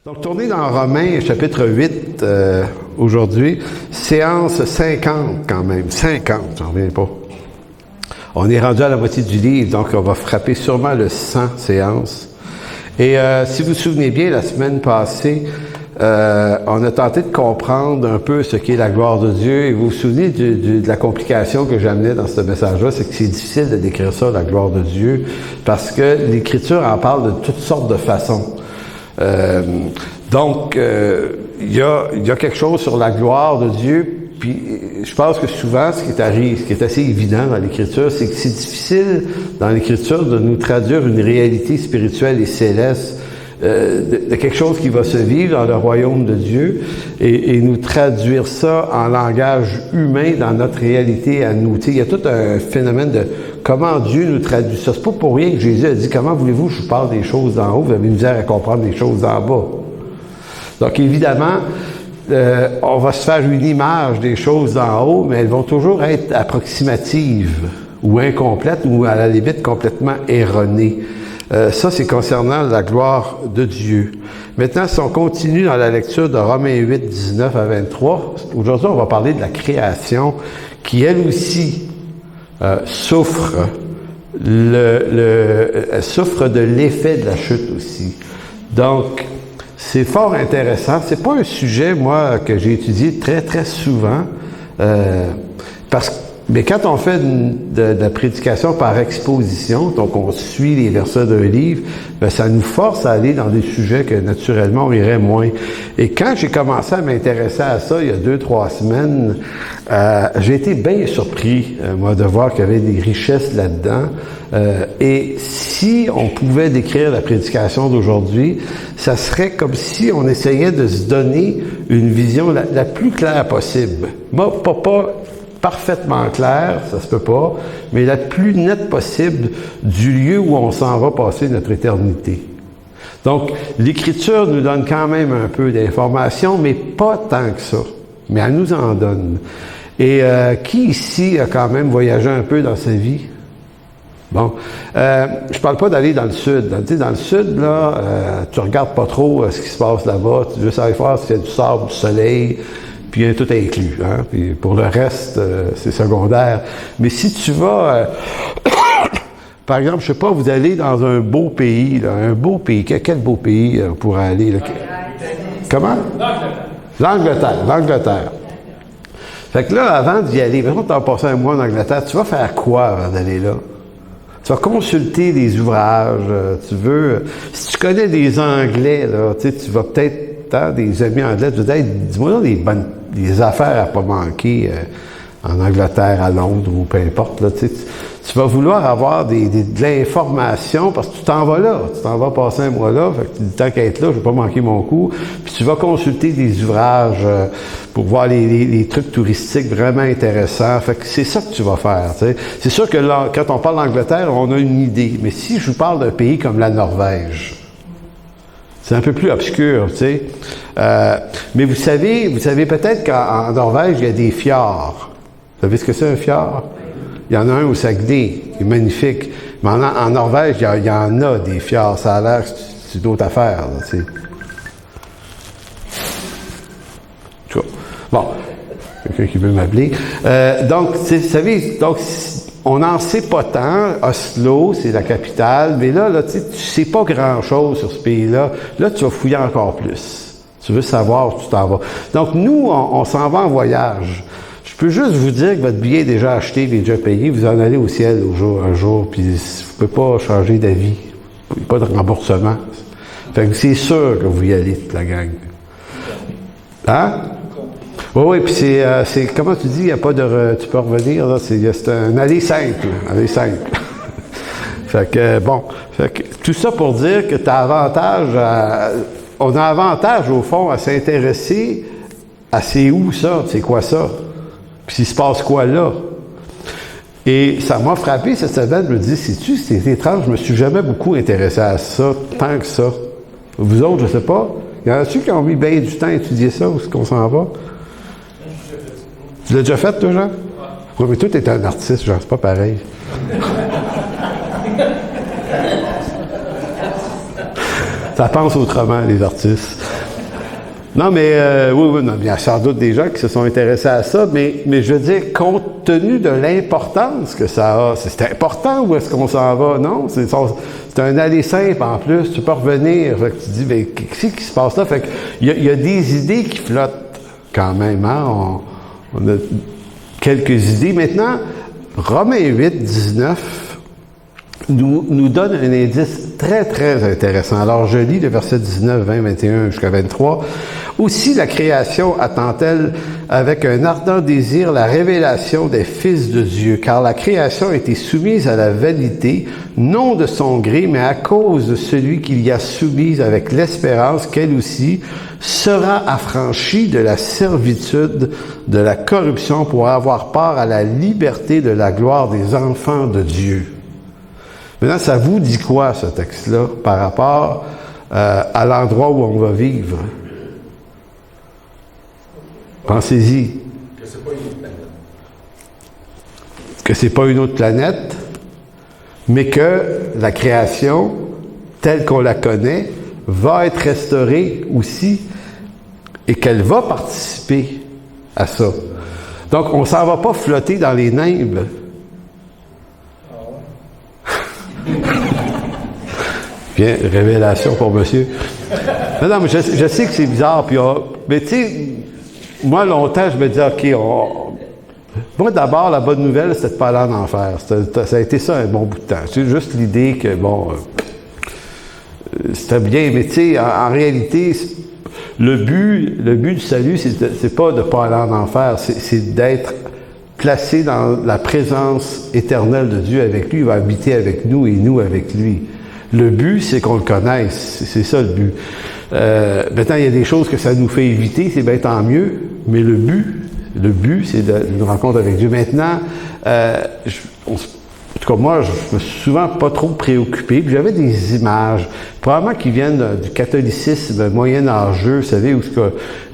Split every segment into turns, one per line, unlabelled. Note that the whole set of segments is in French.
Donc, tournez dans Romains, chapitre 8, aujourd'hui. Séance 50, quand même. 50, j'en reviens pas. On est rendu à la moitié du livre, donc on va frapper sûrement le 100 séances. Et si vous vous souvenez bien, la semaine passée, on a tenté de comprendre un peu ce qu'est la gloire de Dieu. Et vous vous souvenez de la complication que j'amenais dans ce message-là, c'est que c'est difficile de décrire ça, la gloire de Dieu, parce que l'Écriture en parle de toutes sortes de façons. Donc, il y a quelque chose sur la gloire de Dieu, puis je pense que souvent, ce qui est assez évident dans l'Écriture, c'est que c'est difficile dans l'Écriture de nous traduire une réalité spirituelle et céleste, de quelque chose qui va se vivre dans le royaume de Dieu, et nous traduire ça en langage humain dans notre réalité à nous. Tu sais, il y a tout un phénomène de comment Dieu nous traduit ça. C'est pas pour rien que Jésus a dit, comment voulez-vous que je vous parle des choses d'en haut, vous avez misère à comprendre les choses d'en bas. Donc évidemment, on va se faire une image des choses d'en haut, mais elles vont toujours être approximatives ou incomplètes ou à la limite complètement erronées. Ça, c'est concernant la gloire de Dieu. Maintenant, si on continue dans la lecture de Romains 8, 19 à 23, aujourd'hui, on va parler de la création qui, elle aussi, souffre souffre de l'effet de la chute aussi. Donc, c'est fort intéressant. C'est pas un sujet, moi, que j'ai étudié très, très souvent, mais quand on fait de la prédication par exposition, donc on suit les versets d'un livre, ben ça nous force à aller dans des sujets que naturellement on irait moins. Et quand j'ai commencé à m'intéresser à ça il y a 2-3 semaines, j'ai été bien surpris, moi, de voir qu'il y avait des richesses là-dedans. Et si on pouvait décrire la prédication d'aujourd'hui, ça serait comme si on essayait de se donner une vision la plus claire possible. Moi, pas parfaitement claire, ça se peut pas, mais la plus nette possible du lieu où on s'en va passer notre éternité. Donc, l'Écriture nous donne quand même un peu d'informations, mais pas tant que ça. Mais elle nous en donne. Et qui ici a quand même voyagé un peu dans sa vie? Bon, je parle pas d'aller dans le sud. Tu sais, dans le sud, là, tu regardes pas trop ce qui se passe là-bas. Tu veux savoir voir s'il y a du sable, du soleil, puis tout est inclus. Hein? Puis pour le reste, c'est secondaire. Mais si tu vas, par exemple, je sais pas, vous allez dans un beau pays, là, un beau pays. Quel beau pays on pourrait aller? Là? Comment? L'Angleterre. Fait que là, avant d'y aller, maintenant que tu as passé un mois en Angleterre, tu vas faire quoi avant d'aller là? Tu vas consulter des ouvrages, si tu connais des Anglais, là, tu vas peut-être, des amis anglais, tu vas dire, dis-moi des affaires à pas manquer en Angleterre, à Londres ou peu importe, là, tu vas vouloir avoir de l'information parce que tu t'en vas là, tu t'en vas passer un mois là, fait que tu dis, tant qu'à être là, je vais pas manquer mon coup, puis tu vas consulter des ouvrages pour voir les trucs touristiques vraiment intéressants, fait que c'est ça que tu vas faire, tu sais. C'est sûr que là, quand on parle d'Angleterre, on a une idée, mais si je vous parle d'un pays comme la Norvège, c'est un peu plus obscur, tu sais. Mais vous savez peut-être qu'en Norvège, il y a des fjords. Vous savez ce que c'est un fjord? Il y en a un au Saguenay, qui est magnifique. Mais en Norvège, il y en a des fjords. Ça a l'air que c'est d'autres affaires, tu sais. Bon, quelqu'un qui veut m'appeler. Donc, vous savez, on n'en sait pas tant. Oslo, c'est la capitale. Mais là, tu sais pas grand-chose sur ce pays-là. Là, tu vas fouiller encore plus. Tu veux savoir où tu t'en vas. Donc, nous, on s'en va en voyage. Je peux juste vous dire que votre billet est déjà acheté, il est déjà payé. Vous en allez au ciel un jour, puis vous ne pouvez pas changer d'avis. Pas de remboursement. Fait que c'est sûr que vous y allez, toute la gang. Hein? Oui, puis c'est comment tu dis, il n'y a pas de tu peux revenir, là, c'est un aller simple. Fait que, bon, tout ça pour dire que tu as avantage on a avantage, au fond, à s'intéresser à c'est où ça, c'est quoi ça, puis s'il se passe quoi là. Et ça m'a frappé cette semaine, je me dis, sais-tu, c'est étrange, je me suis jamais beaucoup intéressé à ça, tant que ça. Vous autres, je sais pas, il y en a-tu qui ont mis bien du temps à étudier ça, où est-ce qu'on s'en va? Tu l'as déjà fait, toi, Jean? Oui, mais toi, t'es un artiste, genre, c'est pas pareil. Ça pense autrement, les artistes. Non, mais oui, non, il y a sans doute des gens qui se sont intéressés à ça, mais je veux dire, compte tenu de l'importance que ça a, c'est important où est-ce qu'on s'en va, non? C'est un aller simple en plus, tu peux revenir, fait que tu dis, mais qu'est-ce qui se passe là? Fait que, il y a des idées qui flottent quand même, hein? On a quelques idées. Maintenant, Romains 8, 19 nous donne un indice très, très intéressant. Alors, je lis le verset 19, 20, 21 jusqu'à 23. « Aussi la création attend-elle avec un ardent désir la révélation des fils de Dieu, car la création a été soumise à la vanité, non de son gré, mais à cause de celui qui l'y a soumise avec l'espérance qu'elle aussi sera affranchie de la servitude de la corruption pour avoir part à la liberté de la gloire des enfants de Dieu. » Maintenant, ça vous dit quoi, ce texte-là, par rapport à l'endroit où on va vivre? Pensez-y.
Que c'est pas une autre planète.
Que c'est pas une autre planète, mais que la création, telle qu'on la connaît, va être restaurée aussi et qu'elle va participer à ça. Donc, on s'en va pas flotter dans les nimbles. Bien, révélation pour monsieur. Non, mais je sais que c'est bizarre, puis mais tu sais, moi, longtemps, je me disais, OK, moi, d'abord, la bonne nouvelle, c'était de pas aller en enfer. Ça a été ça un bon bout de temps. C'est juste l'idée que, bon, c'était bien, mais tu sais, en réalité, le but du salut, c'est pas de pas aller en enfer, c'est d'être placé dans la présence éternelle de Dieu avec lui. Il va habiter avec nous et nous avec lui. Le but, c'est qu'on le connaisse. C'est ça le but. Maintenant, il y a des choses que ça nous fait éviter, c'est bien tant mieux, mais le but, c'est une rencontre avec Dieu. Maintenant, en tout cas, moi, je me suis souvent pas trop préoccupé, puis j'avais des images, probablement qui viennent du catholicisme moyen-âgeux, vous savez, où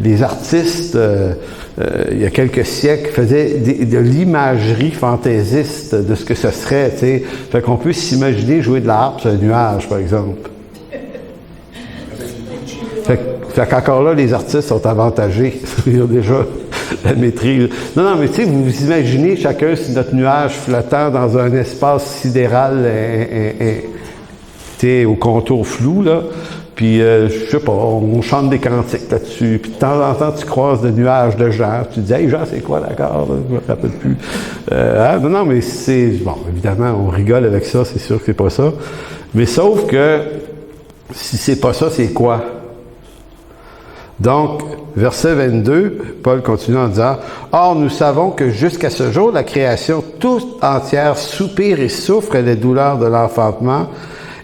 les artistes, il y a quelques siècles, faisaient de l'imagerie fantaisiste de ce que ce serait, tu sais. Fait qu'on peut s'imaginer jouer de la harpe sur un nuage, par exemple. Fait qu'encore là, les artistes sont avantagés. Ils ont déjà la maîtrise. Non, mais tu sais, vous vous imaginez chacun sur notre nuage flottant dans un espace sidéral tu sais, au contour flou, là. Puis, je sais pas, on chante des cantiques là-dessus. Puis de temps en temps, tu croises des nuages de gens. Tu te dis, hey, Jean, c'est quoi l'accord? Je me rappelle plus. Non, mais c'est... Bon, évidemment, on rigole avec ça, c'est sûr que c'est pas ça. Mais sauf que, si c'est pas ça, c'est quoi? Donc, verset 22, Paul continue en disant, « Or, nous savons que jusqu'à ce jour, la création toute entière soupire et souffre les douleurs de l'enfantement,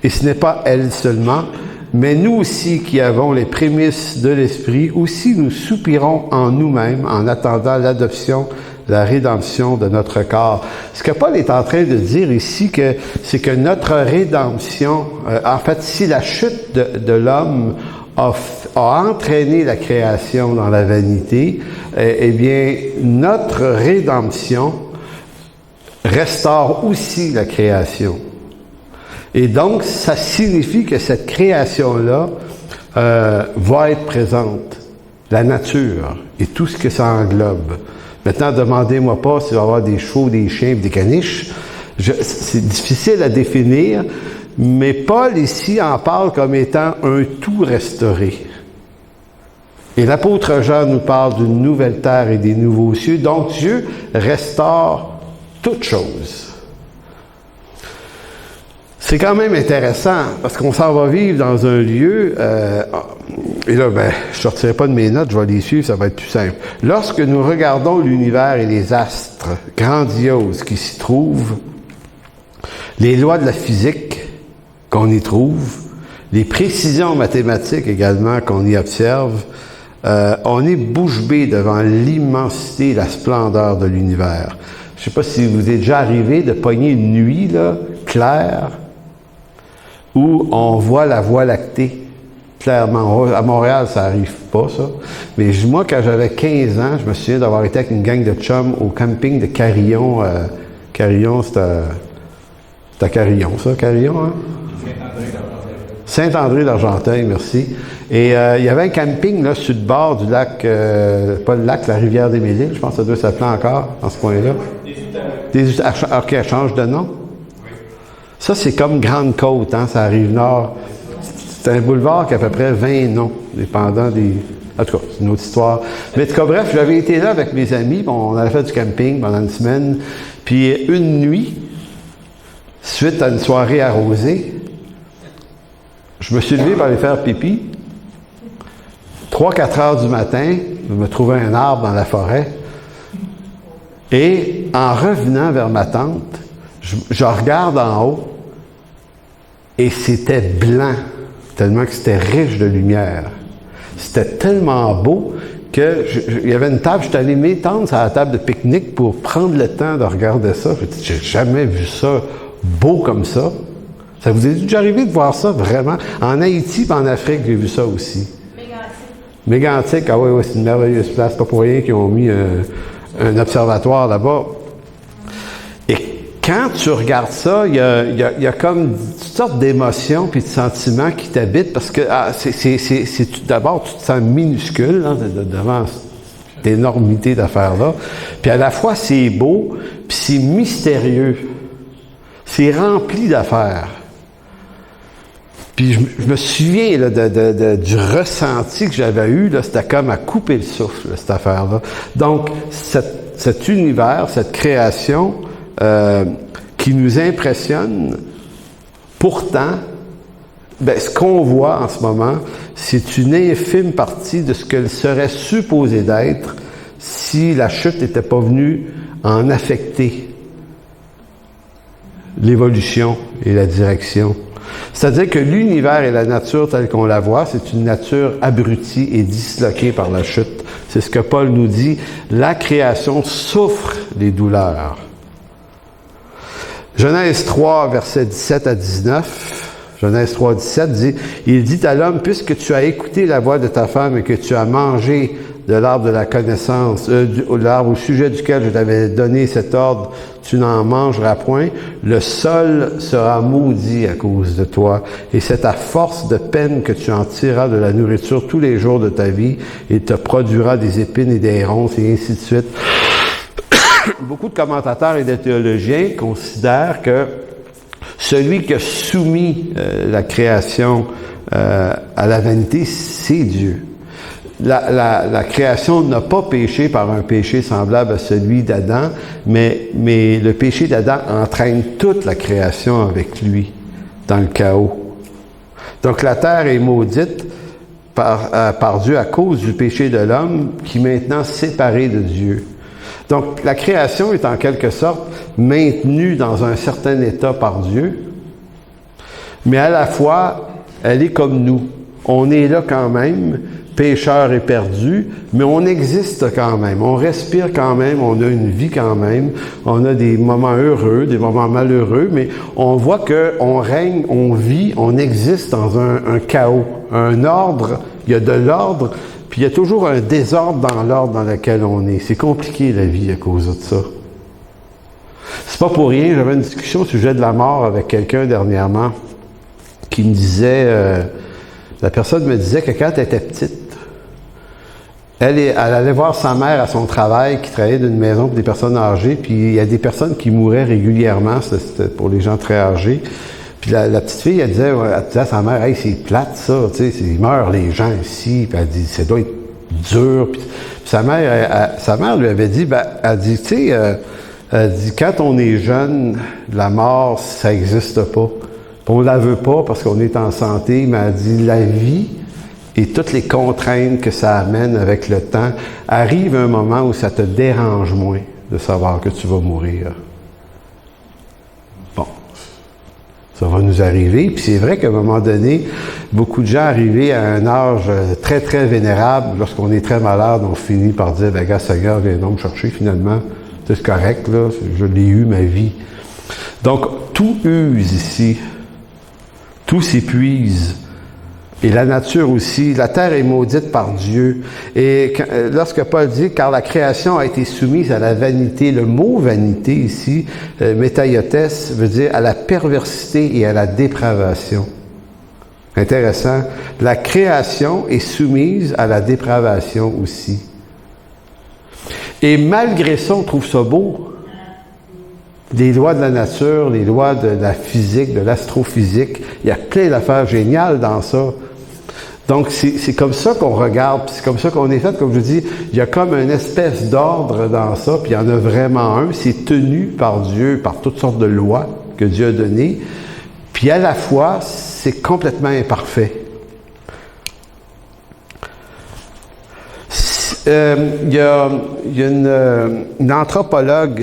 et ce n'est pas elle seulement, mais nous aussi qui avons les prémices de l'Esprit, aussi nous soupirons en nous-mêmes en attendant l'adoption, la rédemption de notre corps. » Ce que Paul est en train de dire ici, c'est que notre rédemption, en fait, si la chute de l'homme a entraîné la création dans la vanité, eh bien, notre rédemption restaure aussi la création. Et donc, ça signifie que cette création-là va être présente. La nature et tout ce que ça englobe. Maintenant, demandez-moi pas s'il va y avoir des chevaux, des chiens, des caniches. C'est difficile à définir, mais Paul ici en parle comme étant un tout restauré. Et l'apôtre Jean nous parle d'une nouvelle terre et des nouveaux cieux. Donc Dieu restaure toutes choses. C'est quand même intéressant, parce qu'on s'en va vivre dans un lieu, et là, je ne sortirai pas de mes notes, je vais les suivre, ça va être plus simple. Lorsque nous regardons l'univers et les astres grandioses qui s'y trouvent, les lois de la physique qu'on y trouve, les précisions mathématiques également qu'on y observe, on est bouche bée devant l'immensité et la splendeur de l'univers. Je ne sais pas si vous êtes déjà arrivé de pogner une nuit là, claire, où on voit la Voie lactée, clairement. À Montréal, ça n'arrive pas, ça. Mais moi, quand j'avais 15 ans, je me souviens d'avoir été avec une gang de chums au camping de Carillon. Carillon, c'est à Carillon, ça, Carillon, hein? Saint-André d'Argenteuil, merci. Et il y avait un camping là sur le bord du lac, pas le lac, la rivière des Mille-Îles, je pense que ça doit s'appeler encore, dans ce coin-là. OK, elle change de nom? Ça, c'est comme Grande Côte, hein, ça arrive nord. C'est un boulevard qui a à peu près 20 noms, dépendant des... En tout cas, c'est une autre histoire. Mais en tout cas, bref, j'avais été là avec mes amis, bon, on avait fait du camping pendant une semaine, puis une nuit, suite à une soirée arrosée, je me suis levé pour aller faire pipi. 3-4 heures du matin, je me trouvais un arbre dans la forêt, et en revenant vers ma tente, je regarde en haut, et c'était blanc, tellement que c'était riche de lumière. C'était tellement beau que il y avait une table, j'étais allé m'étendre sur la table de pique-nique pour prendre le temps de regarder ça. J'ai jamais vu ça beau comme ça. Ça vous est déjà arrivé de voir ça vraiment? En Haïti et en Afrique, j'ai vu ça aussi. Mégantic, ah oui, c'est une merveilleuse place. Pas pour rien qu'ils ont mis un observatoire là-bas. Et quand tu regardes ça, il y a comme toutes sortes d'émotions puis de sentiments qui t'habitent parce que d'abord, tu te sens minuscule hein, devant cette énormité d'affaires-là. Puis à la fois, c'est beau, puis c'est mystérieux. C'est rempli d'affaires. Puis je me souviens là, du ressenti que j'avais eu, là, c'était comme à couper le souffle, là, cette affaire-là. Donc, cet univers, cette création qui nous impressionne, pourtant, ben, ce qu'on voit en ce moment, c'est une infime partie de ce qu'elle serait supposée d'être si la chute n'était pas venue en affecter l'évolution et la direction. C'est-à-dire que l'univers et la nature telle qu'on la voit, c'est une nature abrutie et disloquée par la chute. C'est ce que Paul nous dit. La création souffre des douleurs. Genèse 3, versets 17 à 19. Genèse 3, 17 dit, « Il dit à l'homme, puisque tu as écouté la voix de ta femme et que tu as mangé de l'arbre de la connaissance, l'arbre au sujet duquel je t'avais donné cet ordre, tu n'en mangeras point, le sol sera maudit à cause de toi, et c'est à force de peine que tu en tireras de la nourriture tous les jours de ta vie, et te produira des épines et des ronces, et ainsi de suite. » Beaucoup de commentateurs et de théologiens considèrent que celui qui a soumis la création à la vanité, c'est Dieu. La création n'a pas péché par un péché semblable à celui d'Adam, mais le péché d'Adam entraîne toute la création avec lui dans le chaos. Donc la terre est maudite par Dieu à cause du péché de l'homme qui est maintenant séparé de Dieu. Donc la création est en quelque sorte maintenue dans un certain état par Dieu, mais à la fois elle est comme nous. On est là quand même, pécheurs et perdus, mais on existe quand même, on respire quand même, on a une vie quand même, on a des moments heureux, des moments malheureux, mais on voit qu'on règne, on vit, on existe dans un chaos, un ordre, il y a de l'ordre, puis il y a toujours un désordre dans l'ordre dans lequel on est. C'est compliqué la vie à cause de ça. C'est pas pour rien, j'avais une discussion au sujet de la mort avec quelqu'un dernièrement qui me disait, la personne me disait que quand elle était petite, elle allait voir sa mère à son travail, qui travaillait d'une maison pour des personnes âgées, puis il y a des personnes qui mouraient régulièrement, c'était pour les gens très âgés. Puis la petite fille, elle disait à sa mère, « Hey, c'est plate ça, tu sais, ils meurent les gens ici. » Puis elle dit, « Ça doit être dur. » Puis sa mère lui avait dit, elle dit, « Tu sais, elle dit, quand on est jeune, la mort, ça n'existe pas. Puis on la veut pas parce qu'on est en santé, mais elle dit, la vie et toutes les contraintes que ça amène avec le temps, arrive un moment où ça te dérange moins de savoir que tu vas mourir. » Bon. Ça va nous arriver. Puis c'est vrai qu'à un moment donné, beaucoup de gens arrivés à un âge très, très vénérable, lorsqu'on est très malade, on finit par dire, « Ben, gars, Seigneur, viens donc me chercher finalement. C'est correct, là. Je l'ai eu, ma vie. » Donc, tout use ici. Tout s'épuise. Et la nature aussi. La terre est maudite par Dieu. Et lorsque Paul dit, car la création a été soumise à la vanité, le mot vanité ici, métaïotes, veut dire à la perversité et à la dépravation. Intéressant. La création est soumise à la dépravation aussi. Et malgré ça, on trouve ça beau. Les lois de la nature, les lois de la physique, de l'astrophysique, il y a plein d'affaires géniales dans ça. Donc, c'est comme ça qu'on regarde, c'est comme ça qu'on est fait. Comme je vous dis, il y a comme une espèce d'ordre dans ça, puis il y en a vraiment un. C'est tenu par Dieu, par toutes sortes de lois que Dieu a données. Puis à la fois, c'est complètement imparfait. Il y a une anthropologue,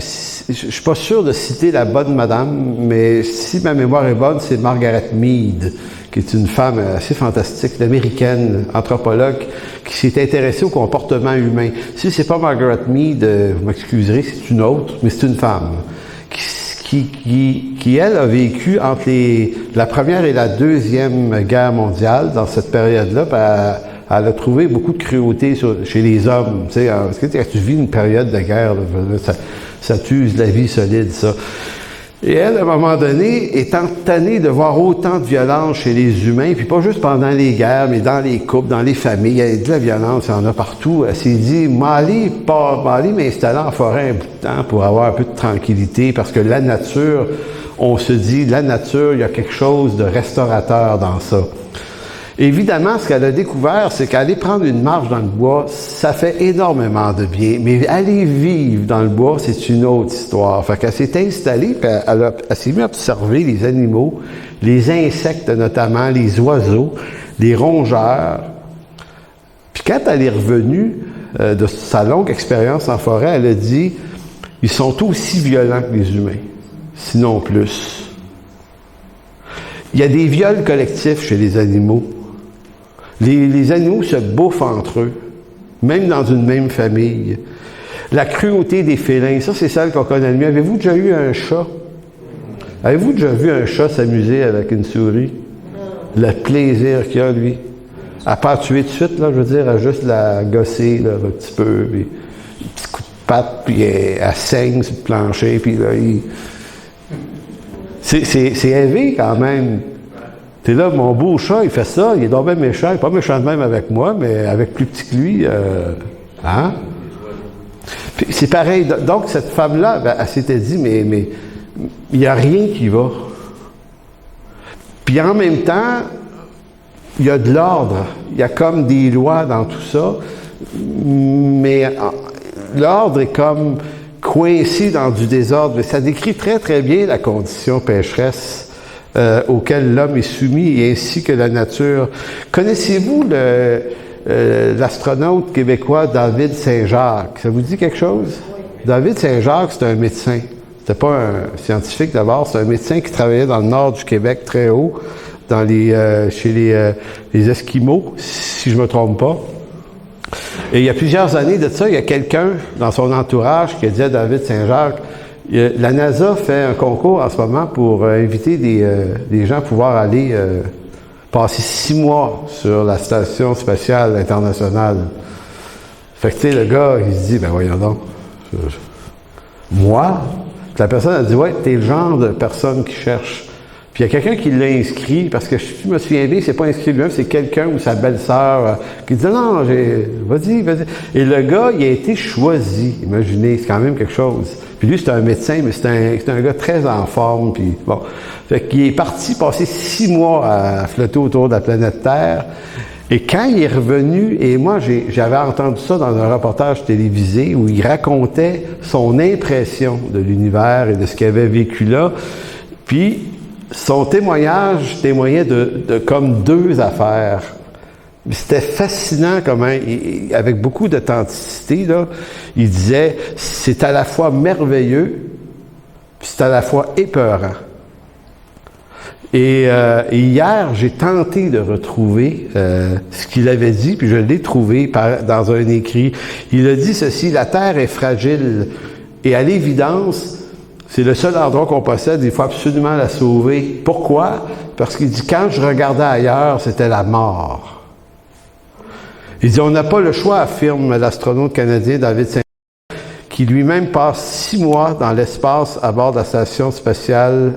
je ne suis pas sûr de citer la bonne madame, mais si ma mémoire est bonne, c'est Margaret Mead, qui est une femme assez fantastique, une américaine anthropologue, qui s'est intéressée au comportement humain. Si c'est pas Margaret Mead, vous m'excuserez, c'est une autre, mais c'est une femme, qui elle, a vécu entre la Première et la Deuxième Guerre mondiale, dans cette période-là, elle a trouvé beaucoup de cruauté chez les hommes. Tu sais, parce que quand tu vis une période de guerre, là, ça t'use la vie solide, ça. Et elle, à un moment donné, étant tannée de voir autant de violence chez les humains, puis pas juste pendant les guerres, mais dans les couples, dans les familles, il y a de la violence, il y en a partout. Elle s'est dit, m'aller m'installer en forêt un bout de temps pour avoir un peu de tranquillité, parce que la nature, on se dit, la nature, il y a quelque chose de restaurateur dans ça. Évidemment, ce qu'elle a découvert, c'est qu'aller prendre une marche dans le bois, ça fait énormément de bien. Mais aller vivre dans le bois, c'est une autre histoire. Fait qu'elle s'est installée, puis elle s'est mise à observer les animaux, les insectes notamment, les oiseaux, les rongeurs. Puis quand elle est revenue de sa longue expérience en forêt, elle a dit, ils sont aussi violents que les humains, sinon plus. Il y a des viols collectifs chez les animaux. Les animaux se bouffent entre eux, même dans une même famille. La cruauté des félins, ça c'est celle qu'on connaît le mieux. Avez-vous déjà eu un chat? Avez-vous déjà vu un chat s'amuser avec une souris? Le plaisir qu'il a, lui. À pas tuer tout de suite, là, je veux dire, à juste la gosser là, un petit peu, puis un petit coup de patte, puis elle saigne sur le plancher, puis là, c'est élevé quand même. T'es là, mon beau chat, il fait ça, il est donc bien méchant, il n'est pas méchant de même avec moi, mais avec plus petit que lui, hein? Puis c'est pareil, donc cette femme-là, ben, elle s'était dit, mais il n'y a rien qui va. Puis en même temps, il y a de l'ordre, il y a comme des lois dans tout ça, mais l'ordre est comme coincé dans du désordre, mais ça décrit très très bien la condition pécheresse auquel l'homme est soumis, et ainsi que la nature. Connaissez-vous l'astronaute québécois David Saint-Jacques? Ça vous dit quelque chose? Oui. David Saint-Jacques, c'est un médecin. C'était pas un scientifique d'abord, c'est un médecin qui travaillait dans le nord du Québec, très haut, chez les Esquimaux, si je me trompe pas. Et il y a plusieurs années de ça, il y a quelqu'un dans son entourage qui a dit à David Saint-Jacques, la NASA fait un concours en ce moment pour inviter des gens à pouvoir aller passer 6 mois sur la Station spatiale internationale. Fait que, tu sais, le gars, il se dit, ben voyons donc, moi? Puis la personne a dit, ouais, t'es le genre de personne qui cherche. Puis il y a quelqu'un qui l'a inscrit, parce que si je me souviens bien, c'est pas inscrit lui-même, c'est quelqu'un ou sa belle-sœur qui dit, non, vas-y. Et le gars, il a été choisi. Imaginez, c'est quand même quelque chose. Puis lui, c'est un médecin, mais c'est un gars très en forme. Puis bon, fait qu'il est parti passer 6 mois à flotter autour de la planète Terre. Et quand il est revenu, et moi, j'avais entendu ça dans un reportage télévisé où il racontait son impression de l'univers et de ce qu'il avait vécu là. Puis son témoignage témoignait de comme 2 affaires. C'était fascinant comment, avec beaucoup d'authenticité, là, il disait, c'est à la fois merveilleux, puis c'est à la fois épeurant. Et hier, j'ai tenté de retrouver ce qu'il avait dit, puis je l'ai trouvé dans un écrit. Il a dit ceci, la Terre est fragile, et à l'évidence, c'est le seul endroit qu'on possède, il faut absolument la sauver. Pourquoi? Parce qu'il dit, quand je regardais ailleurs, c'était la mort. Il dit, on n'a pas le choix, affirme l'astronaute canadien David Saint-Jacques, qui lui-même passe 6 mois dans l'espace à bord de la Station spatiale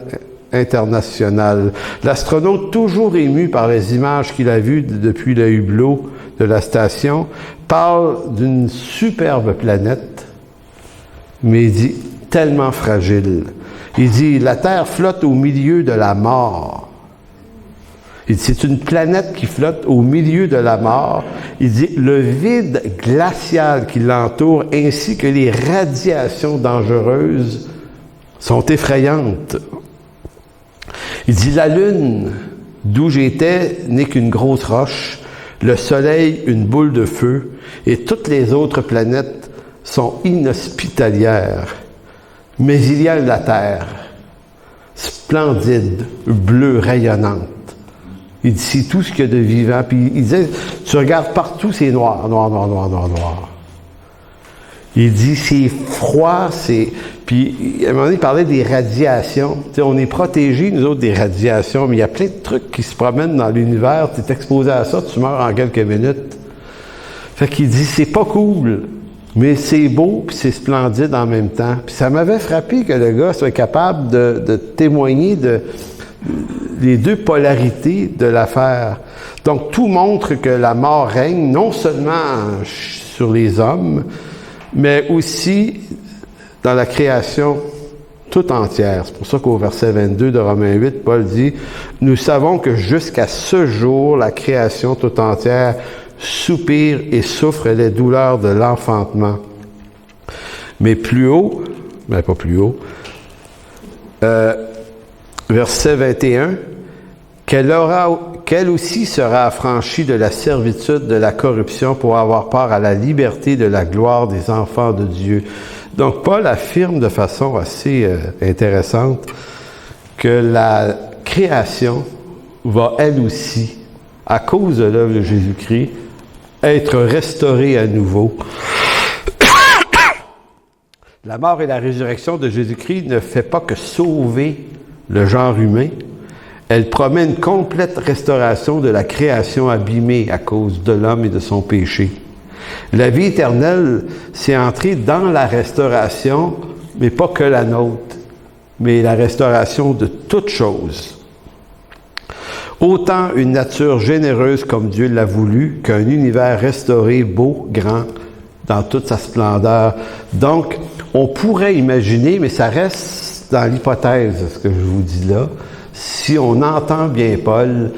internationale. L'astronaute, toujours ému par les images qu'il a vues depuis le hublot de la station, parle d'une superbe planète, mais il dit tellement fragile. Il dit, la Terre flotte au milieu de la mort. Il dit, c'est une planète qui flotte au milieu de la mort. Il dit, le vide glacial qui l'entoure ainsi que les radiations dangereuses sont effrayantes. Il dit, la Lune, d'où j'étais, n'est qu'une grosse roche, le Soleil, une boule de feu, et toutes les autres planètes sont inhospitalières. Mais il y a la Terre, splendide, bleue, rayonnante. Il dit, c'est tout ce qu'il y a de vivant. Puis il disait, tu regardes partout, c'est noir, noir, noir, noir, noir, noir. Il dit, c'est froid, c'est... Puis, à un moment donné, il parlait des radiations. Tu sais, on est protégés, nous autres, des radiations, mais il y a plein de trucs qui se promènent dans l'univers. Tu es exposé à ça, tu meurs en quelques minutes. Fait qu'il dit, c'est pas cool, mais c'est beau, puis c'est splendide en même temps. Puis ça m'avait frappé que le gars soit capable de témoigner de les deux polarités de l'affaire. Donc, tout montre que la mort règne, non seulement sur les hommes, mais aussi dans la création toute entière. C'est pour ça qu'au verset 22 de Romains 8, Paul dit, « Nous savons que jusqu'à ce jour, la création toute entière soupire et souffre les douleurs de l'enfantement. » Mais plus haut, mais pas plus haut, verset 21, qu'elle aussi sera affranchie de la servitude, de la corruption, pour avoir part à la liberté de la gloire des enfants de Dieu. Donc, Paul affirme de façon assez intéressante que la création va, elle aussi, à cause de l'œuvre de Jésus-Christ, être restaurée à nouveau. La mort et la résurrection de Jésus-Christ ne fait pas que sauver le genre humain, elle promet une complète restauration de la création abîmée à cause de l'homme et de son péché. La vie éternelle, c'est entrer dans la restauration, mais pas que la nôtre, mais la restauration de toutes choses. Autant une nature généreuse comme Dieu l'a voulu, qu'un univers restauré, beau, grand, dans toute sa splendeur. Donc, on pourrait imaginer, mais ça reste dans l'hypothèse, ce que je vous dis là, si on entend bien Paul,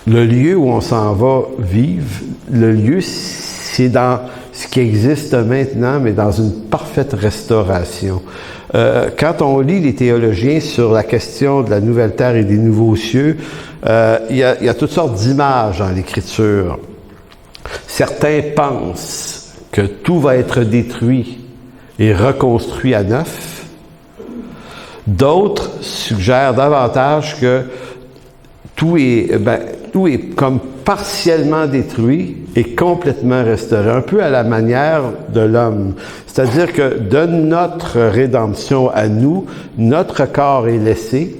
le lieu où on s'en va vivre, le lieu, c'est dans ce qui existe maintenant, mais dans une parfaite restauration. Quand on lit les théologiens sur la question de la nouvelle terre et des nouveaux cieux, il y a toutes sortes d'images dans l'Écriture. Certains pensent que tout va être détruit et reconstruit à neuf. D'autres suggèrent davantage que tout est comme partiellement détruit et complètement restauré, un peu à la manière de l'homme. C'est-à-dire que de notre rédemption à nous, notre corps est laissé,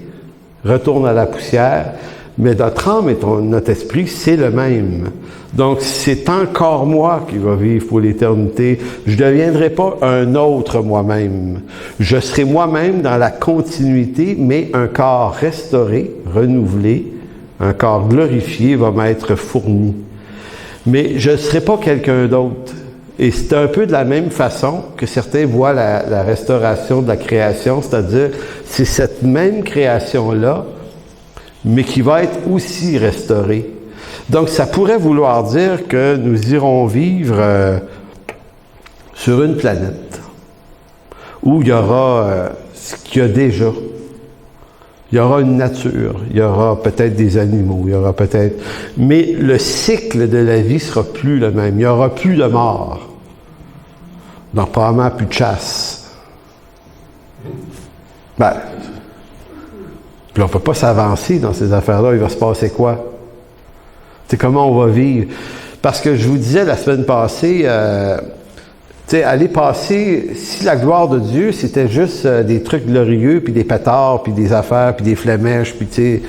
retourne à la poussière, mais notre âme et notre esprit, c'est le même. Donc, c'est encore moi qui va vivre pour l'éternité. Je ne deviendrai pas un autre moi-même. Je serai moi-même dans la continuité, mais un corps restauré, renouvelé, un corps glorifié va m'être fourni. Mais je ne serai pas quelqu'un d'autre. Et c'est un peu de la même façon que certains voient la restauration de la création, c'est-à-dire, c'est cette même création-là, mais qui va être aussi restaurée. Donc, ça pourrait vouloir dire que nous irons vivre sur une planète où il y aura ce qu'il y a déjà. Il y aura une nature, il y aura peut-être des animaux, il y aura peut-être... Mais le cycle de la vie sera plus le même. Il n'y aura plus de mort. Donc, probablement plus de chasse. Ben, puis on ne peut pas s'avancer dans ces affaires-là. Il va se passer quoi? C'est comment on va vivre. Parce que je vous disais la semaine passée, aller passer, si la gloire de Dieu, c'était juste des trucs glorieux, puis des pétards, puis des affaires, puis des flémèches, puis tu sais,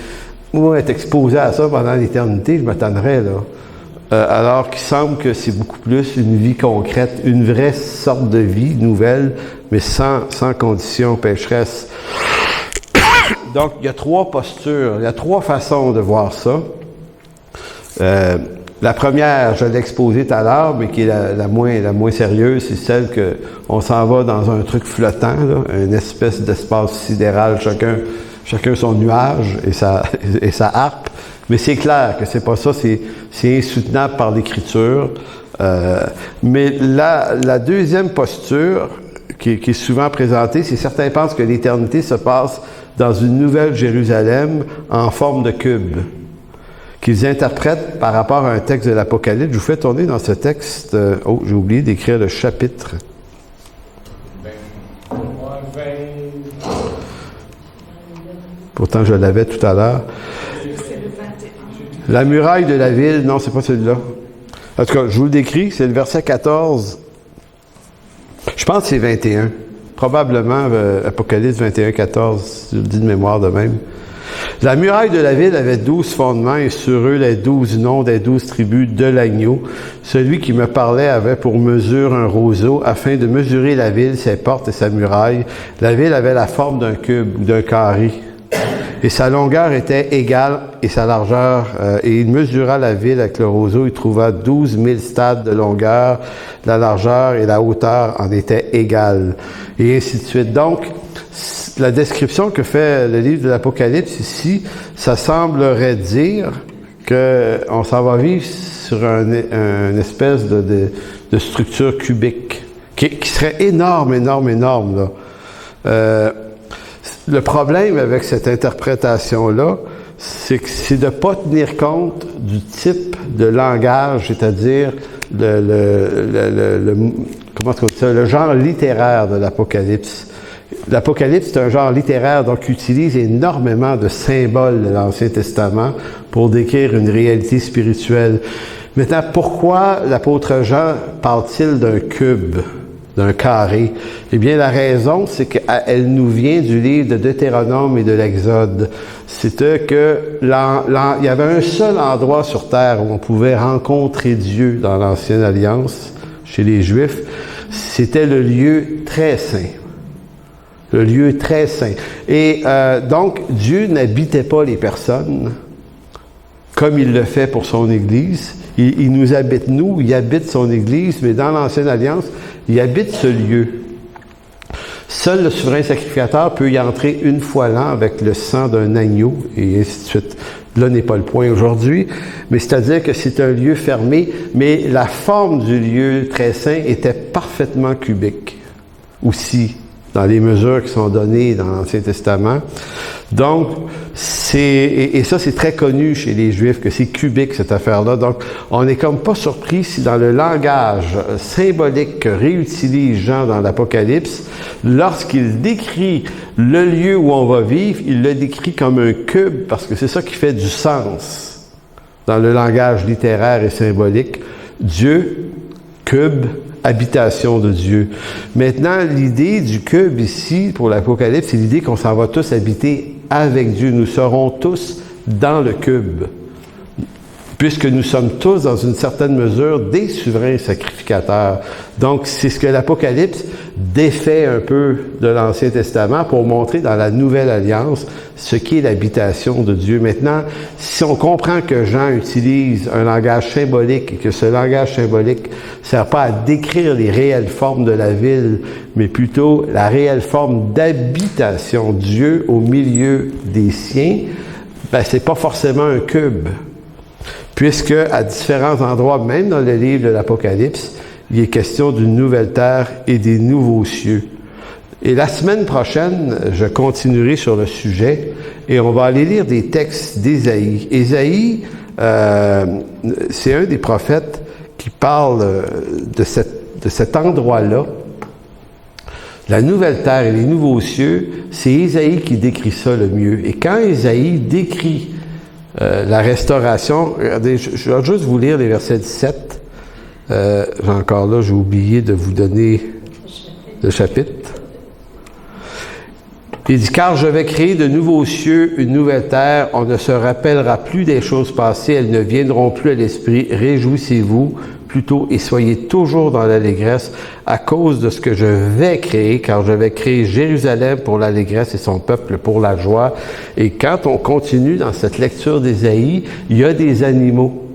moi, être exposé à ça pendant l'éternité, je m'étonnerais, là. Alors qu'il semble que c'est beaucoup plus une vie concrète, une vraie sorte de vie nouvelle, mais sans conditions pécheresses. Donc, il y a trois postures, il y a trois façons de voir ça. La première, je l'ai exposée tout à l'heure, mais qui est la moins sérieuse, c'est celle que on s'en va dans un truc flottant, là, une espèce d'espace sidéral, chacun son nuage et sa harpe. Mais c'est clair que c'est pas ça, c'est insoutenable par l'Écriture. Mais la deuxième posture qui est souvent présentée, c'est certains pensent que l'éternité se passe dans une nouvelle Jérusalem en forme de cube, qu'ils interprètent par rapport à un texte de l'Apocalypse. Je vous fais tourner dans ce texte. J'ai oublié d'écrire le chapitre. Pourtant, je l'avais tout à l'heure. La muraille de la ville, non, c'est pas celui-là. En tout cas, je vous le décris, c'est le verset 14. Je pense que c'est 21. Probablement Apocalypse 21, 14, je le dis de mémoire de même. La muraille de la ville avait 12 fondements et sur eux les 12 noms des 12 tribus de l'agneau. Celui qui me parlait avait pour mesure un roseau afin de mesurer la ville, ses portes et sa muraille. La ville avait la forme d'un cube ou d'un carré. Et sa longueur était égale et sa largeur. Et il mesura la ville avec le roseau. Il trouva 12 000 stades de longueur. La largeur et la hauteur en étaient égales. Et ainsi de suite. Donc, la description que fait le livre de l'Apocalypse ici, ça semblerait dire qu'on s'en va vivre sur une espèce de structure cubique qui serait énorme, là. Le problème avec cette interprétation-là, c'est de ne pas tenir compte du type de langage, c'est-à-dire comment est-ce qu'on dit ça, le genre littéraire de l'Apocalypse. L'Apocalypse, c'est un genre littéraire, donc qui utilise énormément de symboles de l'Ancien Testament pour décrire une réalité spirituelle. Maintenant, pourquoi l'apôtre Jean parle-t-il d'un cube, d'un carré? Eh bien, la raison, c'est qu'elle nous vient du livre de Deutéronome et de l'Exode. C'était que il y avait un seul endroit sur terre où on pouvait rencontrer Dieu dans l'Ancienne Alliance, chez les Juifs. C'était le lieu très saint. Le lieu très saint. Et donc, Dieu n'habitait pas les personnes comme il le fait pour son Église. Il nous habite, nous, il habite son Église, mais dans l'Ancienne Alliance, il habite ce lieu. Seul le souverain sacrificateur peut y entrer une fois l'an avec le sang d'un agneau, et ainsi de suite. Là n'est pas le point aujourd'hui, mais c'est-à-dire que c'est un lieu fermé, mais la forme du lieu très saint était parfaitement cubique aussi, dans les mesures qui sont données dans l'Ancien Testament. Donc, et ça c'est très connu chez les Juifs, que c'est cubique cette affaire-là. Donc, on n'est comme pas surpris si dans le langage symbolique que réutilise Jean dans l'Apocalypse, lorsqu'il décrit le lieu où on va vivre, il le décrit comme un cube, parce que c'est ça qui fait du sens dans le langage littéraire et symbolique. Dieu, cube, habitation de Dieu. Maintenant, l'idée du cube ici, pour l'Apocalypse, c'est l'idée qu'on s'en va tous habiter avec Dieu. Nous serons tous dans le cube, puisque nous sommes tous, dans une certaine mesure, des souverains sacrificateurs. Donc, c'est ce que l'Apocalypse défait un peu de l'Ancien Testament pour montrer dans la Nouvelle Alliance ce qu'est l'habitation de Dieu. Maintenant, si on comprend que Jean utilise un langage symbolique et que ce langage symbolique ne sert pas à décrire les réelles formes de la ville, mais plutôt la réelle forme d'habitation de Dieu au milieu des siens, ben, c'est pas forcément un cube. Puisque, à différents endroits, même dans le livre de l'Apocalypse, il est question d'une nouvelle terre et des nouveaux cieux. Et la semaine prochaine, je continuerai sur le sujet et on va aller lire des textes d'Ésaïe. Ésaïe, c'est un des prophètes qui parle de cet endroit-là. La nouvelle terre et les nouveaux cieux, c'est Ésaïe qui décrit ça le mieux. Et quand Ésaïe décrit la restauration, regardez, je vais juste vous lire les versets 17. Encore là, j'ai oublié de vous donner le chapitre. Il dit, car je vais créer de nouveaux cieux, une nouvelle terre, on ne se rappellera plus des choses passées, elles ne viendront plus à l'esprit, réjouissez-vous plutôt et soyez toujours dans l'allégresse à cause de ce que je vais créer, car je vais créer Jérusalem pour l'allégresse et son peuple pour la joie. Et quand on continue dans cette lecture d'Ésaïe, il y a des animaux,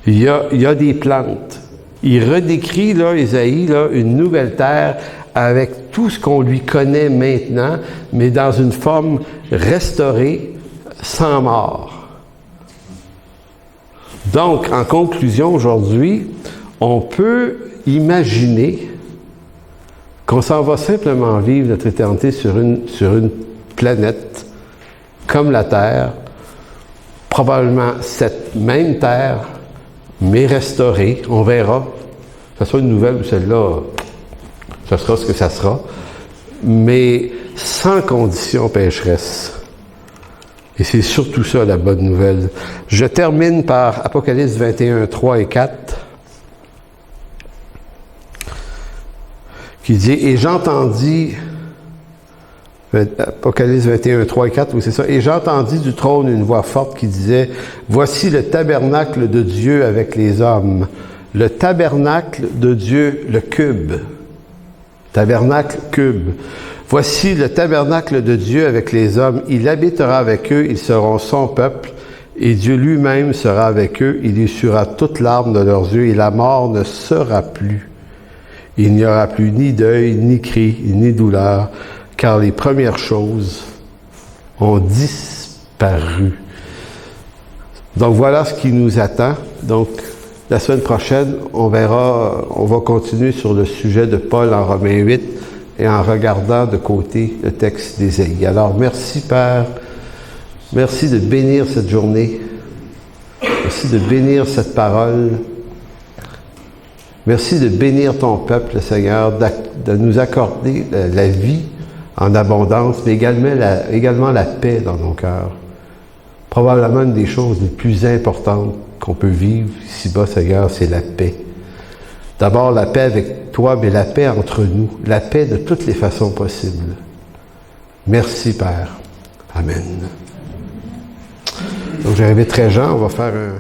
il y a des plantes. Il redécrit, là, Ésaïe, là, une nouvelle terre avec tout ce qu'on lui connaît maintenant, mais dans une forme restaurée, sans mort. Donc, en conclusion, aujourd'hui, on peut imaginer qu'on s'en va simplement vivre notre éternité sur une planète comme la Terre, probablement cette même Terre, mais restaurée, on verra. Que ce soit une nouvelle ou celle-là, ça sera ce que ça sera, mais sans condition pécheresse. Et c'est surtout ça la bonne nouvelle. Je termine par Apocalypse 21, 3 et 4, qui dit, et j'entendis, Apocalypse 21, 3 et 4, oui c'est ça, et j'entendis du trône une voix forte qui disait, voici le tabernacle de Dieu avec les hommes. Le tabernacle de Dieu, le cube. Tabernacle, cube. Voici le tabernacle de Dieu avec les hommes. Il habitera avec eux, ils seront son peuple, et Dieu lui-même sera avec eux. Il essuiera toute larme de leurs yeux, et la mort ne sera plus. Il n'y aura plus ni deuil, ni cri, ni douleur, car les premières choses ont disparu. Donc voilà ce qui nous attend. Donc, la semaine prochaine, on va continuer sur le sujet de Paul en Romains 8 et en regardant de côté le texte d'Ésaïe. Alors, merci Père. Merci de bénir cette journée. Merci de bénir cette parole. Merci de bénir ton peuple, Seigneur, de nous accorder la vie en abondance, mais également la paix dans nos cœurs. Probablement une des choses les plus importantes qu'on peut vivre ici-bas, Seigneur, c'est la paix. D'abord, la paix avec toi, mais la paix entre nous. La paix de toutes les façons possibles. Merci, Père. Amen. Donc, j'inviterai Jean, on va faire un...